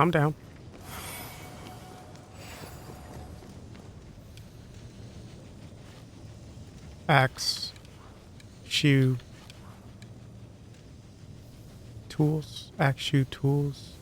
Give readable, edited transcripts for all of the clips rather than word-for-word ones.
Calm down. Axe. Shoe. Tools. Axe, shoe, tools.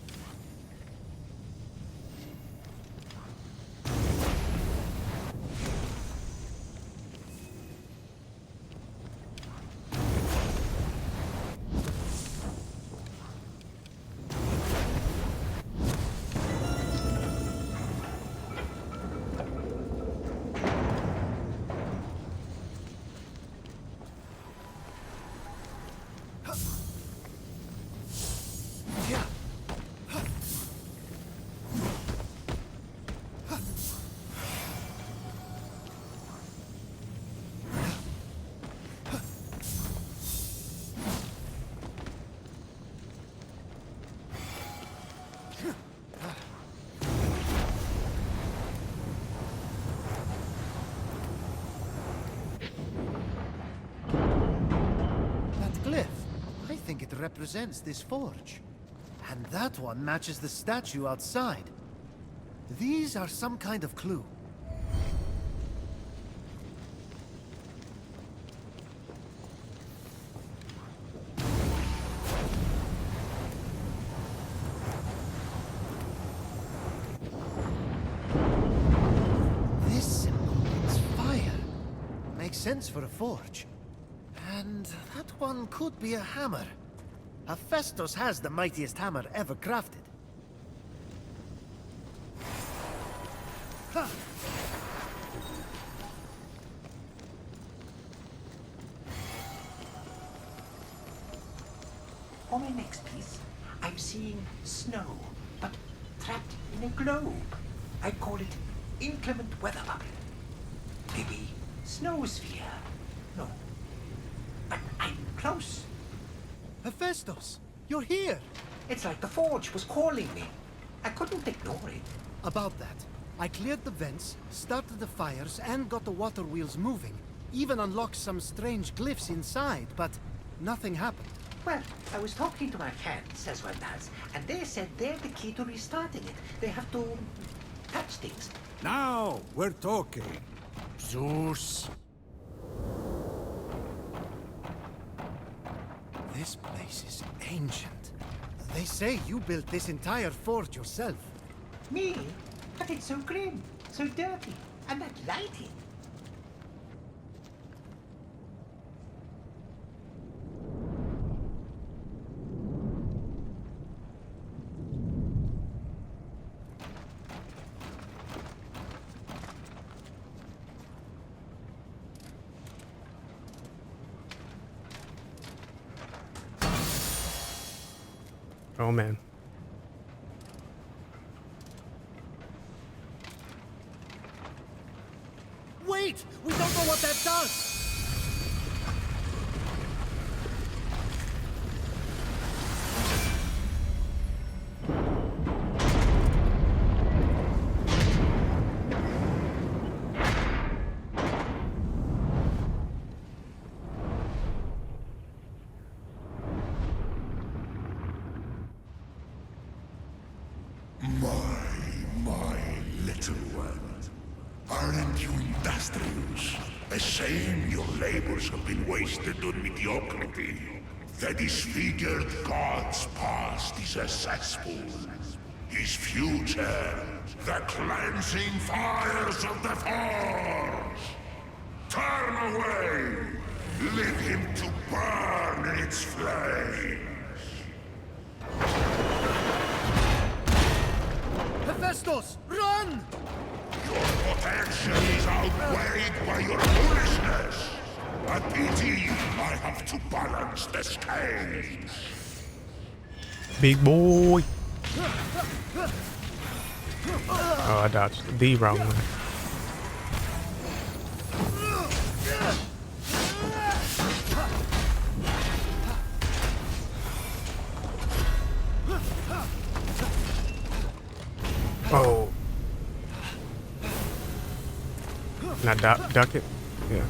It represents this forge. And that one matches the statue outside. These are some kind of clue. This symbol means fire. Makes sense for a forge. And that one could be a hammer. Hephaistos has the mightiest hammer ever crafted. Ha! On my next piece, I'm seeing snow, but trapped in a globe. I call it inclement weather bubble. Maybe snow sphere. No. But I'm close. Hephaistos, you're here! It's like the forge was calling me. I couldn't ignore it. About that, I cleared the vents, started the fires, and got the water wheels moving. Even unlocked some strange glyphs inside, but nothing happened. Well, I was talking to my friends, as one does, and they said they're the key to restarting it. They have to touch things. Now we're talking. Zeus. This place is ancient. They say you built this entire forge yourself. Me? But it's so grim, so dirty, and that lighting. Oh man. Wait! We don't know what that does! My little one. Aren't you industrious? A shame your labors have been wasted on mediocrity. The disfigured god's past is a cesspool. His future, the cleansing fires of the Forge. Turn away! Leave him to burn in its flames. Hephaistos, run! Your potential is outweighed by your foolishness. A pity I have to balance the scales. Big boy. Oh, I dodged the wrong one. Oh. Can I duck it? Yeah.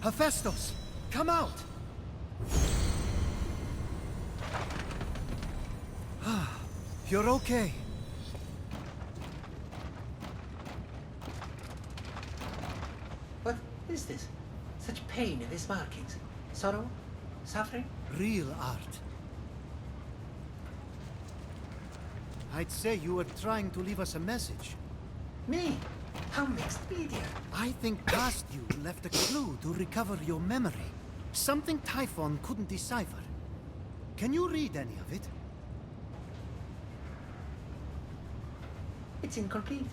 Hephaistos, come out! You're okay. What is this? Such pain in these markings? Sorrow? Suffering? Real art. I'd say you were trying to leave us a message. Me? How mixed media? I think past you left a clue to recover your memory. Something Typhon couldn't decipher. Can you read any of it? It's incomplete.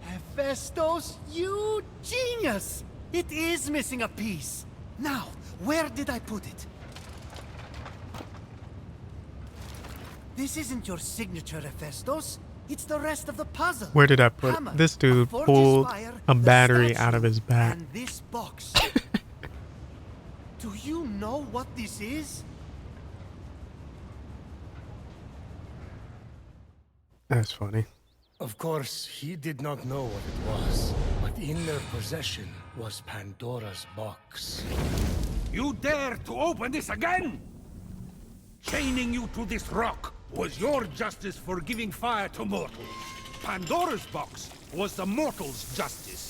Hephaistos, you genius! It is missing a piece. Now, where did I put it? This isn't your signature, Hephaistos. It's the rest of the puzzle. Where did I put Hammer, it? This dude a forge's pulled fire, a the battery statue, out of his back. And this box. Do you know what this is? That's funny. Of course, he did not know what it was, but in their possession was Pandora's box. You dare to open this again? Chaining you to this rock was your justice for giving fire to mortals. Pandora's box was the mortals' justice.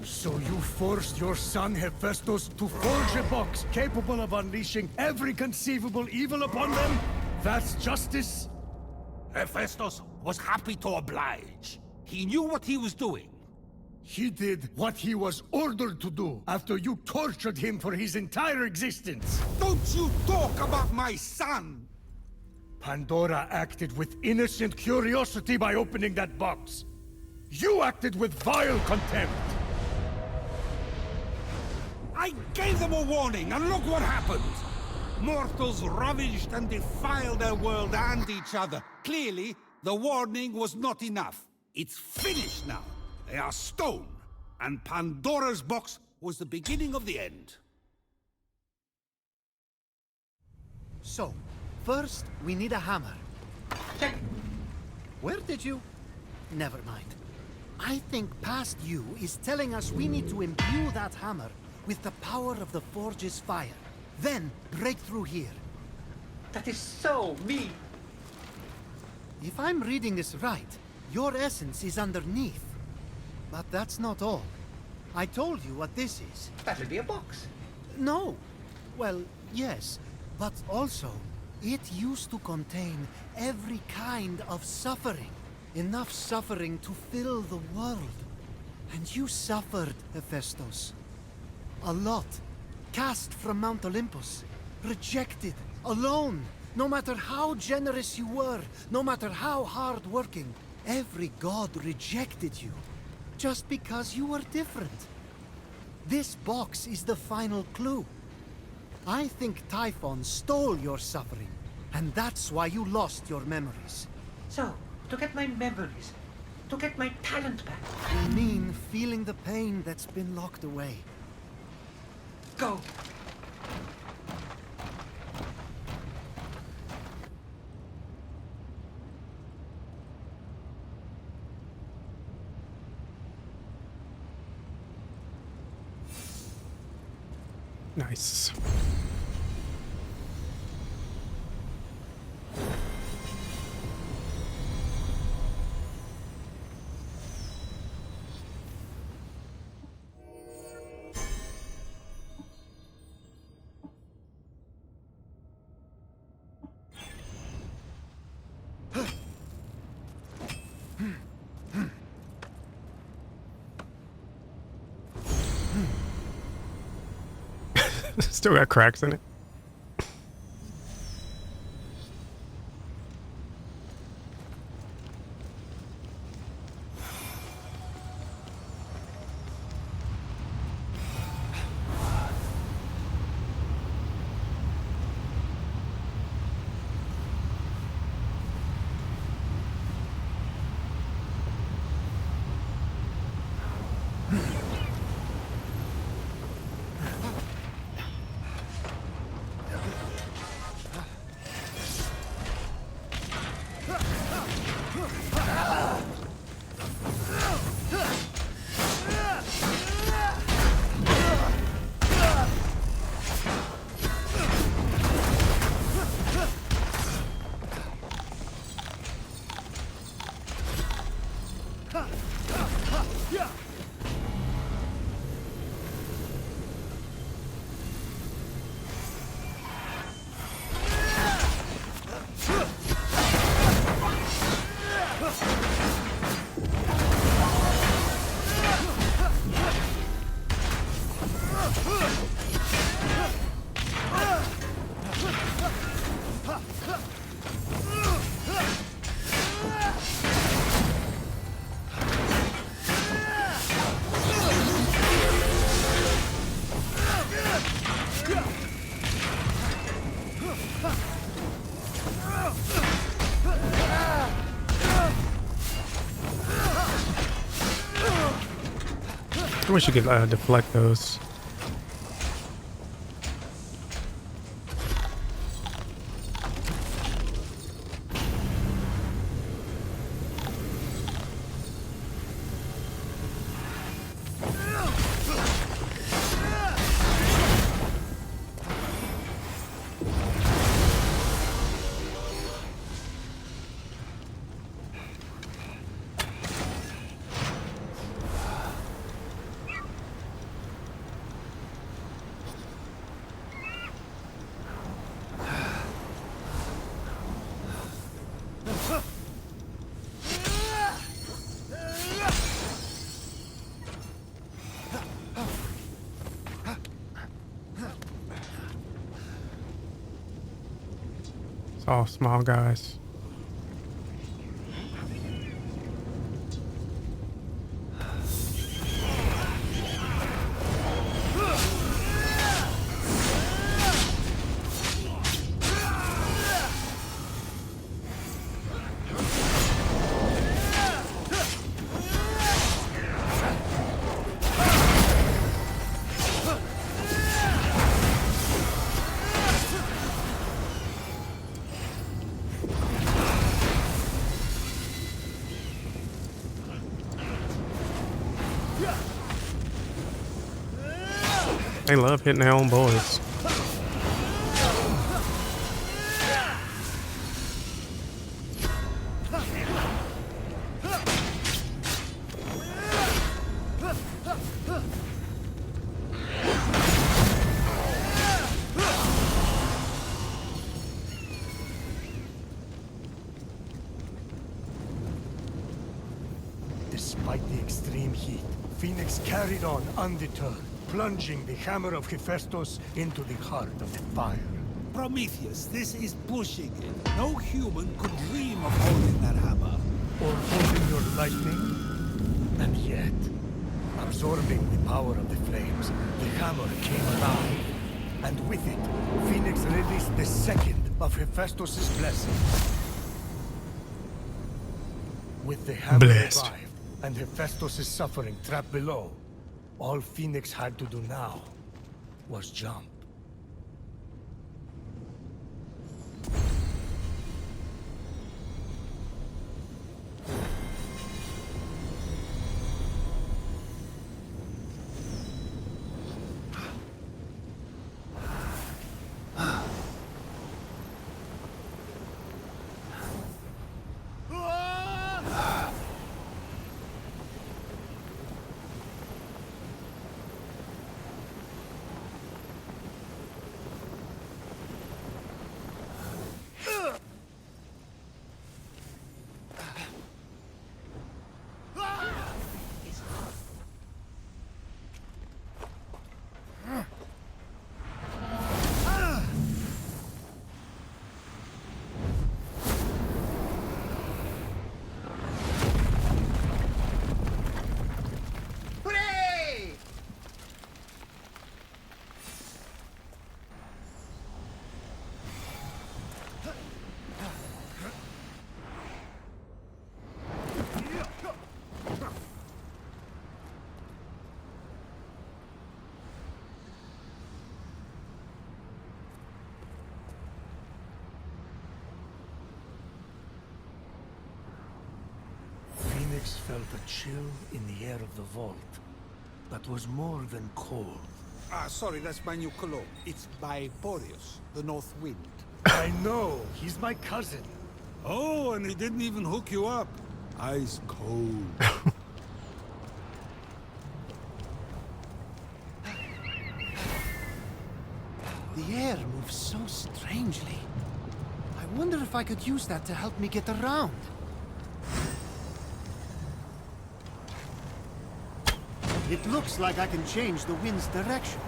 So you forced your son Hephaistos to forge a box capable of unleashing every conceivable evil upon them? That's justice? Hephaistos was happy to oblige. He knew what he was doing. He did what he was ordered to do after you tortured him for his entire existence. Don't you talk about my son! Pandora acted with innocent curiosity by opening that box. You acted with vile contempt. I I gave them a warning, and look what happened! Mortals ravaged and defiled their world and each other. Clearly, the warning was not enough. It's finished now. They are stone. And Pandora's box was the beginning of the end. So, first we need a hammer. Check. Where did you... Never mind. I think past you is telling us we need to imbue that hammer with the power of the Forge's fire. Then break through here. That is so me. If I'm reading this right, your essence is underneath. But that's not all. I told you what this is. That'll be a box. No. Well, yes. But also, it used to contain every kind of suffering. Enough suffering to fill the world. And you suffered, Hephaistos. A lot. Cast from Mount Olympus. Rejected. Alone. No matter how generous you were, no matter how hard-working, every god rejected you. Just because you were different. This box is the final clue. I think Typhon stole your suffering, and that's why you lost your memories. So, to get my memories, to get my talent back. You mean feeling the pain that's been locked away. Go. Nice. Still got cracks in it. I wish you could deflect those. It's all small guys. They love hitting their own boys. Despite the extreme heat, Fenyx carried on undeterred, plunging the hammer of Hephaistos into the heart of the fire. Prometheus, this is pushing it. No human could dream of holding that hammer. Or holding your lightning. And yet, absorbing the power of the flames, the hammer came alive. And with it, Fenyx released the second of Hephaistos' blessings. With the hammer Blessed. revived, and Hephaistos' suffering trapped below, all Fenyx had to do now was jump. Fenyx felt a chill in the air of the vault that was more than cold. Sorry, that's my new cologne. It's by Boreas, the North Wind. I know, he's my cousin. Oh, and he didn't even hook you up. Ice cold. The air moves so strangely. I wonder if I could use that to help me get around. It looks like I can change the wind's direction.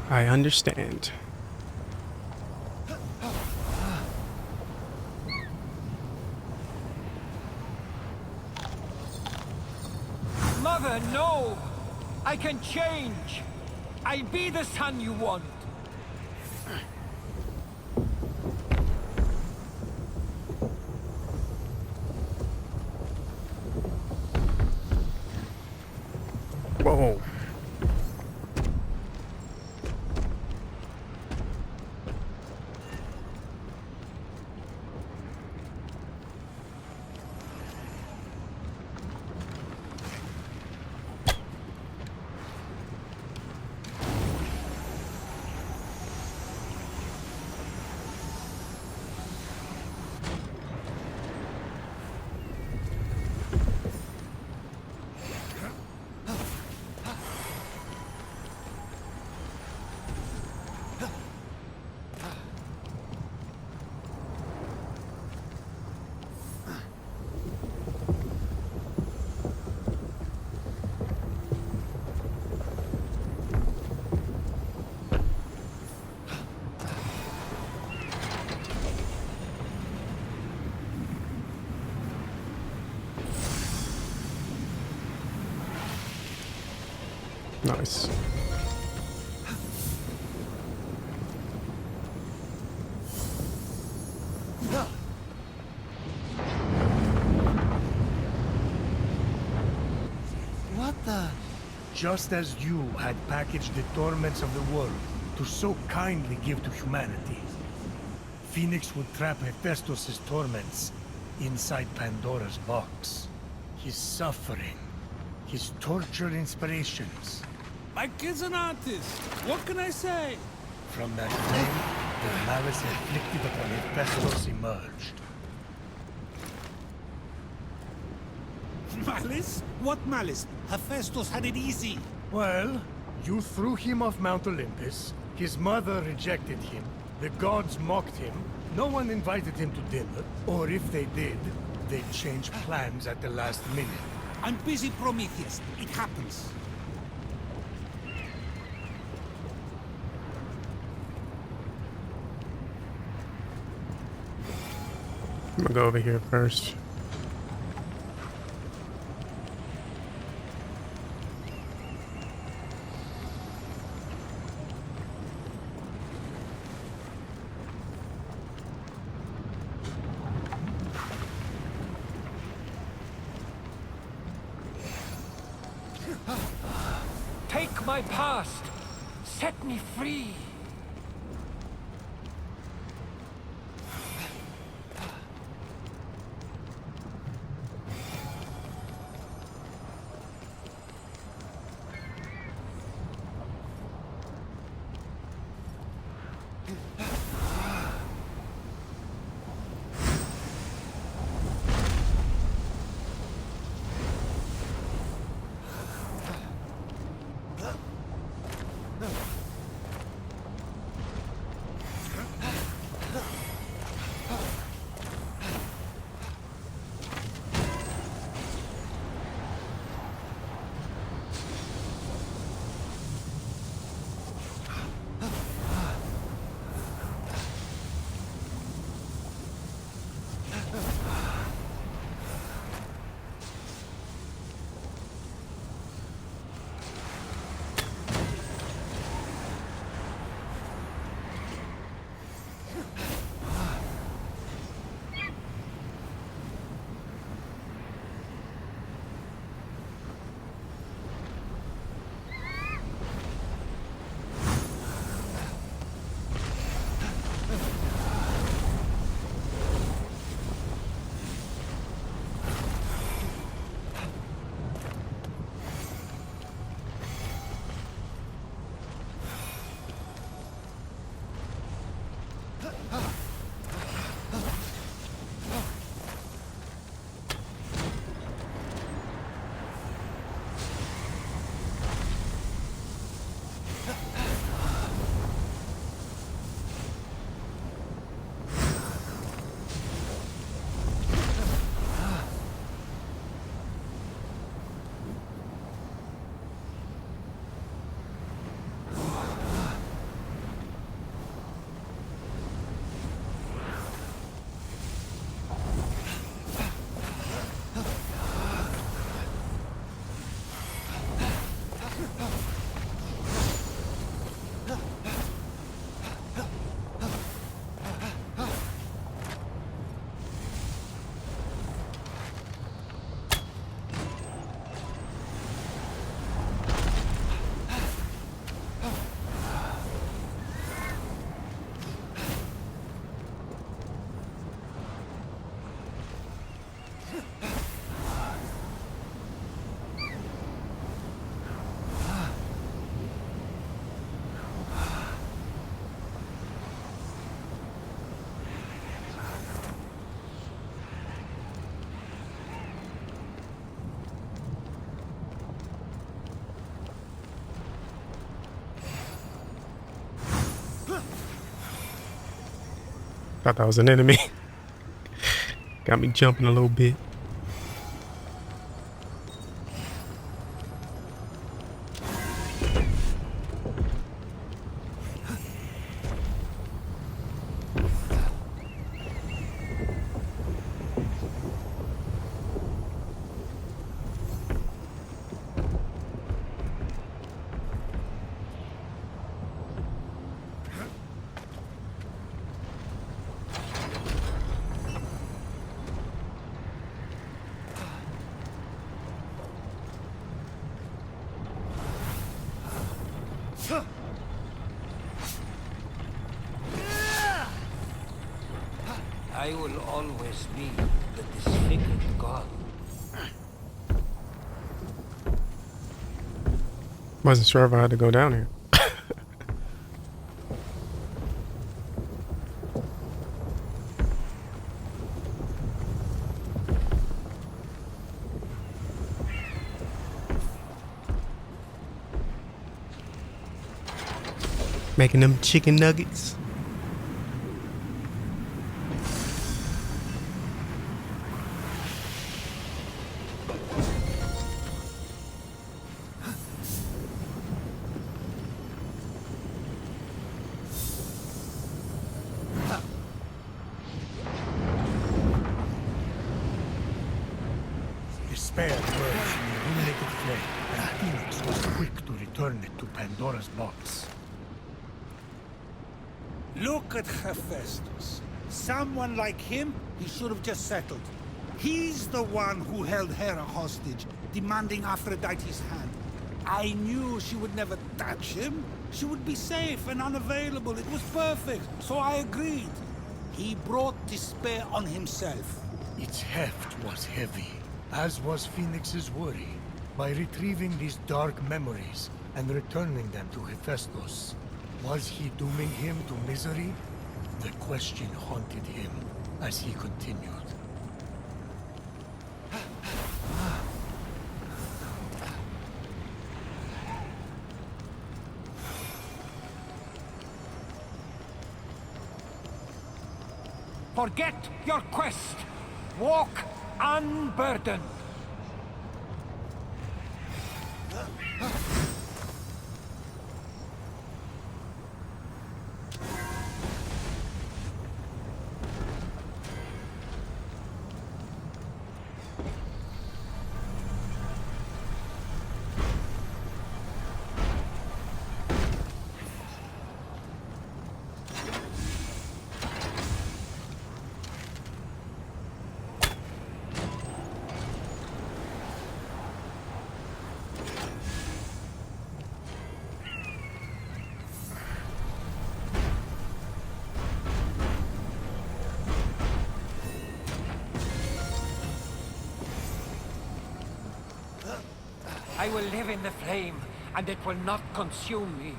I understand. Mother, no! I can change! I'll be the son you want! Whoa. Nice. What the? Just as you had packaged the torments of the world to so kindly give to humanity, Fenyx would trap Hephaistos' torments inside Pandora's box. His suffering, his tortured inspirations. My kid's an artist. What can I say? From that flame, the malice inflicted upon Hephaistos emerged. Malice? What malice? Hephaistos had it easy. Well, you threw him off Mount Olympus, his mother rejected him, the gods mocked him, no one invited him to dinner, or if they did, they changed plans at the last minute. I'm busy, Prometheus. It happens. I'm gonna go over here first. Take my past. Set me free. Thought that was an enemy. Got me jumping a little bit. I will always be the disfigured god. Wasn't sure if I had to go down here. Making them chicken nuggets. Despair emerged from the illuminated flame, and Phoenix was quick to return it to Pandora's box. Look at Hephaistos. Someone like him, he should have just settled. He's the one who held Hera hostage, demanding Aphrodite's hand. I knew she would never touch him. She would be safe and unavailable. It was perfect, so I agreed. He brought despair on himself. Its heft was heavy, as was Phoenix's worry. By retrieving these dark memories and returning them to Hephaistos, was he dooming him to misery? The question haunted him as he continued. Forget your quest. Walk unburdened. I will live in the flame, and it will not consume me.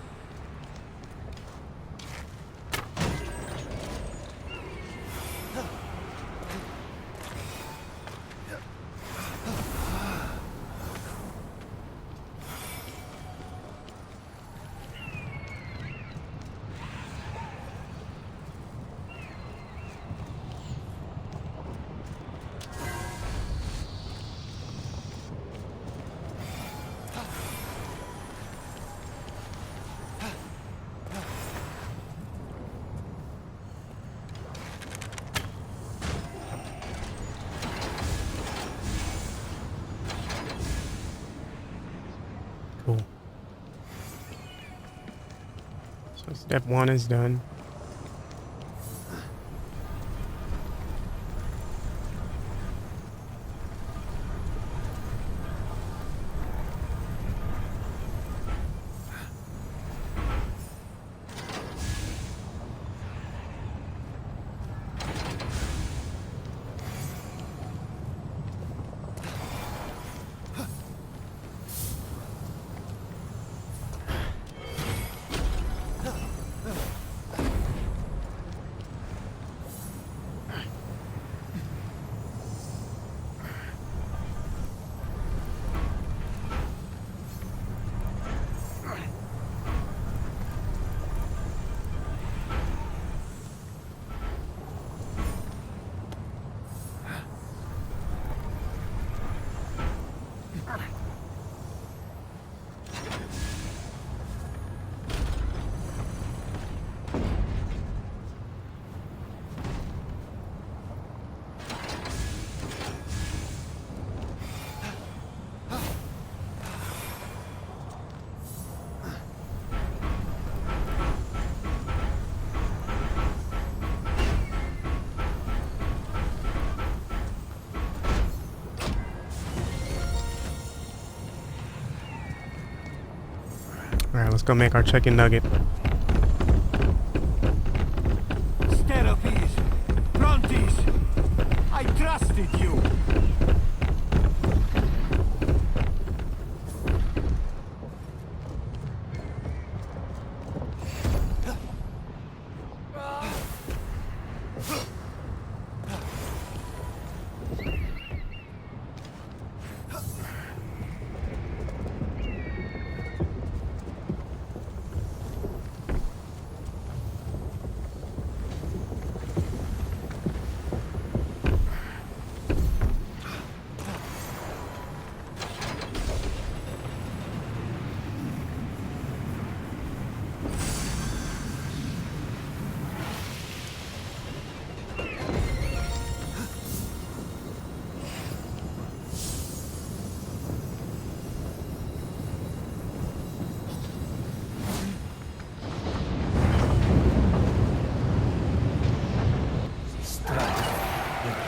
Cool. So step 1 is done. Alright, let's go make our chicken nugget. Steropes, Brontes, trusted you.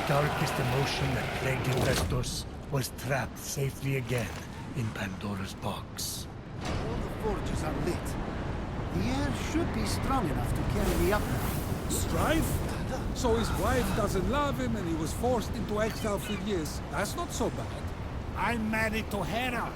Darkest emotion that plagued Hephaistos was trapped safely again in Pandora's box. All the forges are lit. The air should be strong enough to carry me up now. Strife? So his wife doesn't love him and he was forced into exile for years. That's not so bad. I'm married to Hera.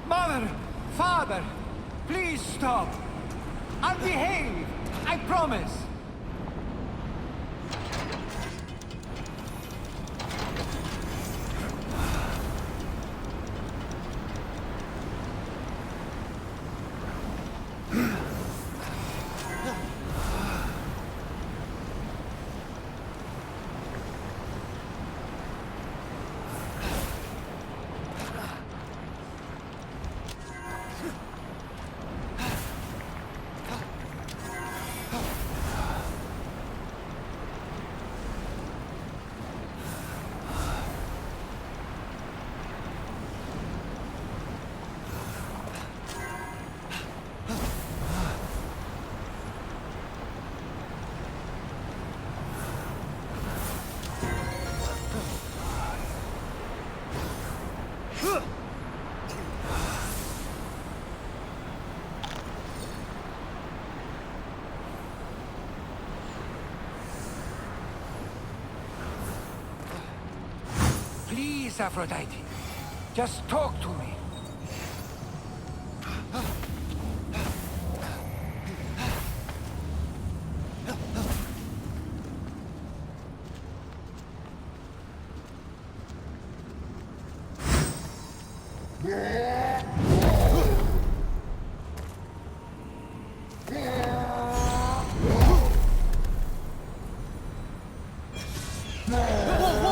Mother! Father! Please stop! I'll behave! I promise! Please, Aphrodite. Just talk to me.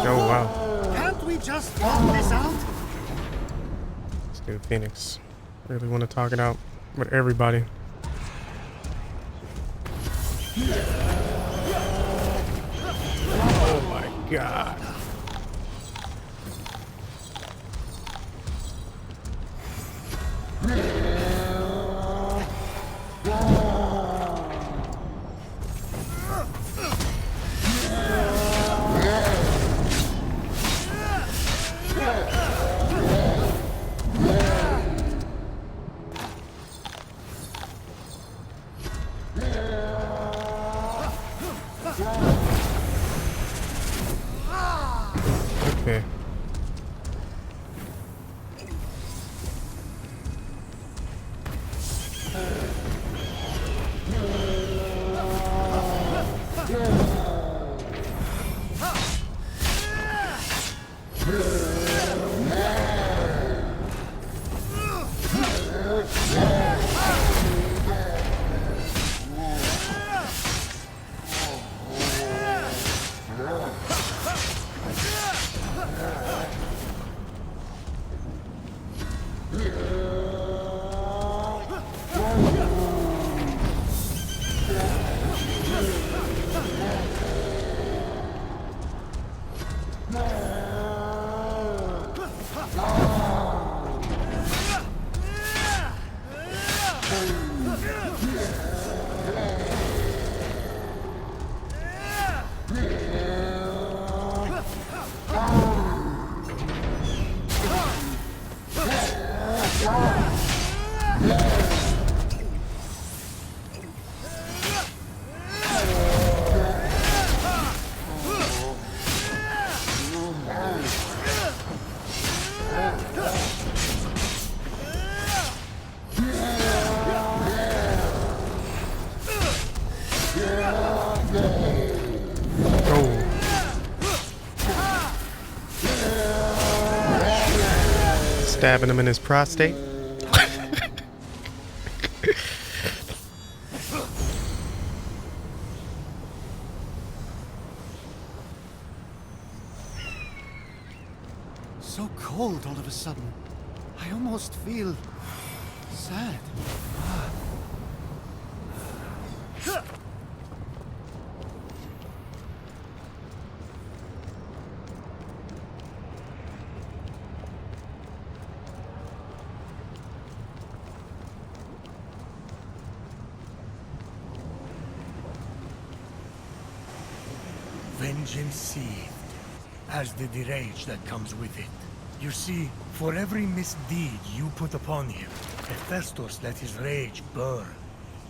Oh wow. Can't we just talk this out? Let's do Phoenix. Really want to talk it out with everybody. Oh my god. Stabbing him in his prostate. So cold all of a sudden. I almost feel sad. Vengeance seethed, as did the rage that comes with it. You see, for every misdeed you put upon him, Hephaistos let his rage burn,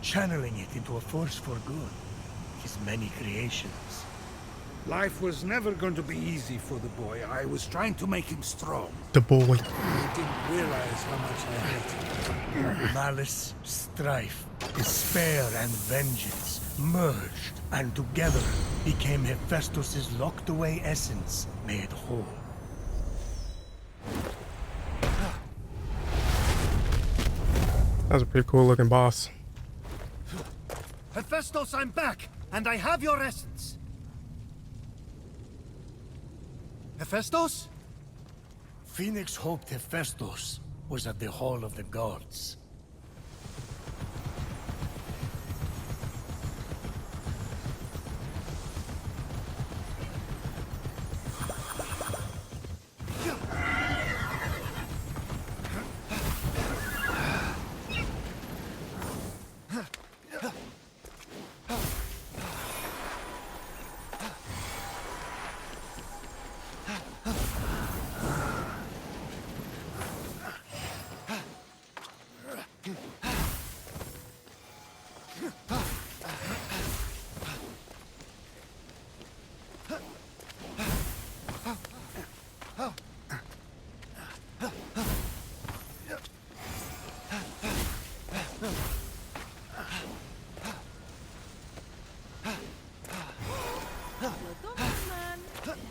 channeling it into a force for good. His many creations. Life was never going to be easy for the boy. I was trying to make him strong. The boy. I didn't realize how much I hated him. Malice, strife, despair, and vengeance merged, and together became Hephaistos' locked-away essence made whole. That was a pretty cool looking boss. Hephaistos, I'm back, and I have your essence. Hephaistos? Fenyx hoped Hephaistos was at the Hall of the Gods.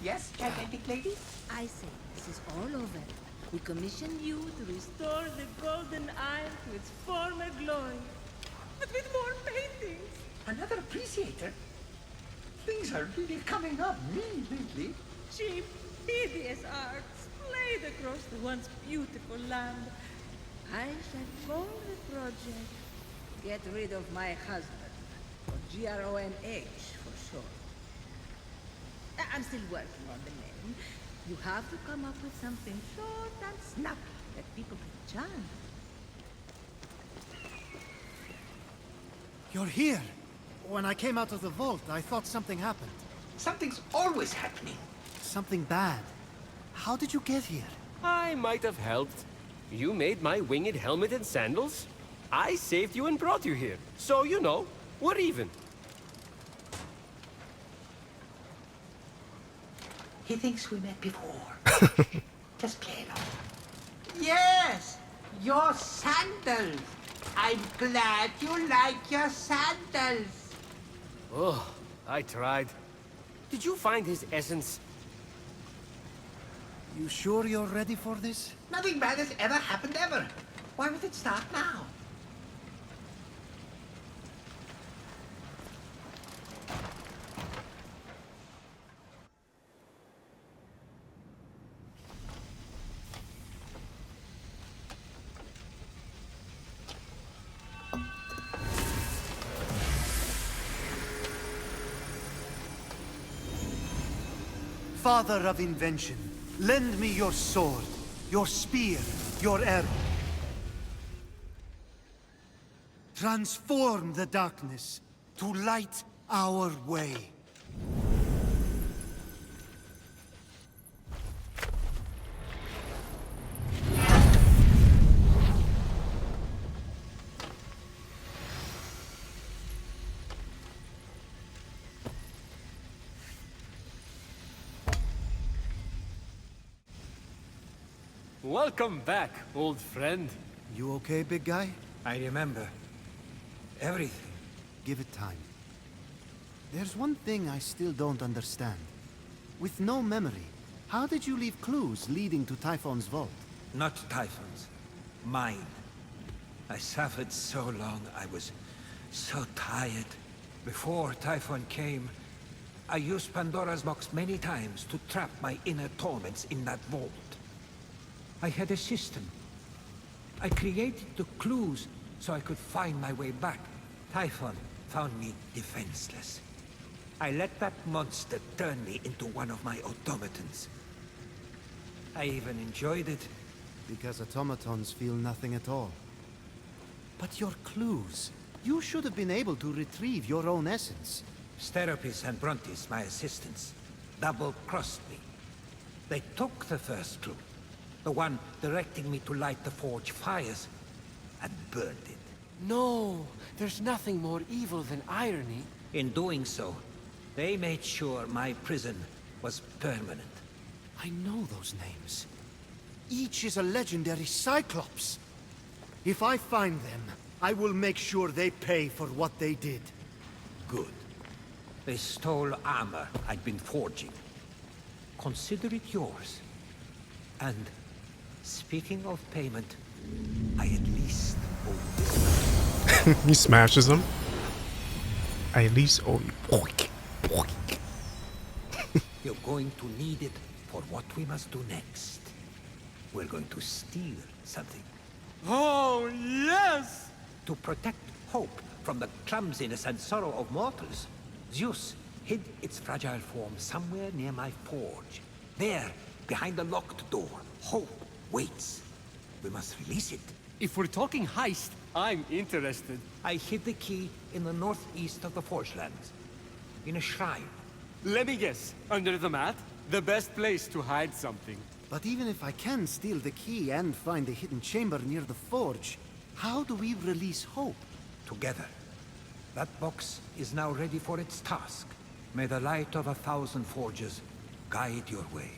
Yes, gigantic lady? I say, this is all over. We commission you to restore the Golden Isle to its former glory. But with more paintings. Another appreciator? Things are really coming up really lately. Cheap, hideous art splayed across the once beautiful land. I shall call the project Get Rid of My Husband, or GROMH for short. I'm still working on the name. You have to come up with something short and snappy that people can chant. You're here. When I came out of the vault, I thought something happened. Something's always happening. Something bad. How did you get here? I might have helped. You made my winged helmet and sandals. I saved you and brought you here. So, you know, we're even. He thinks we met before. Just play it off. Yes! Your sandals! I'm glad you like your sandals! Oh, I tried. Did you find his essence? You sure you're ready for this? Nothing bad has ever happened ever. Why would it start now? Father of invention, lend me your sword, your spear, your arrow. Transform the darkness to light our way. Welcome back, old friend. You okay, big guy? I remember everything. Give it time. There's one thing I still don't understand. With no memory, how did you leave clues leading to Typhon's vault? Not Typhon's. Mine. I suffered so long, I was so tired. Before Typhon came, I used Pandora's box many times to trap my inner torments in that vault. I had a system. I created the clues so I could find my way back. Typhon found me defenseless. I let that monster turn me into one of my automatons. I even enjoyed it. Because automatons feel nothing at all. But your clues... You should have been able to retrieve your own essence. Steropis and Brontes, my assistants, double-crossed me. They took the first clue, the one directing me to light the forge fires, and burned it. No, there's nothing more evil than irony. In doing so, they made sure my prison was permanent. I know those names. Each is a legendary Cyclops. If I find them, I will make sure they pay for what they did. Good. They stole armor I'd been forging. Consider it yours. And, speaking of payment, I at least owe you. He smashes them. I at least owe you. Boink, boink. You're going to need it for what we must do next. We're going to steal something. Oh, yes! To protect hope from the clumsiness and sorrow of mortals, Zeus hid its fragile form somewhere near my forge. There, behind the locked door, hope waits. We must release it. If we're talking heist, I'm interested. I hid the key in the northeast of the Forge Lands, in a shrine. Let me guess. Under the mat? The best place to hide something. But even if I can steal the key and find the hidden chamber near the forge, how do we release hope? Together. That box is now ready for its task. May the light of 1,000 forges guide your way.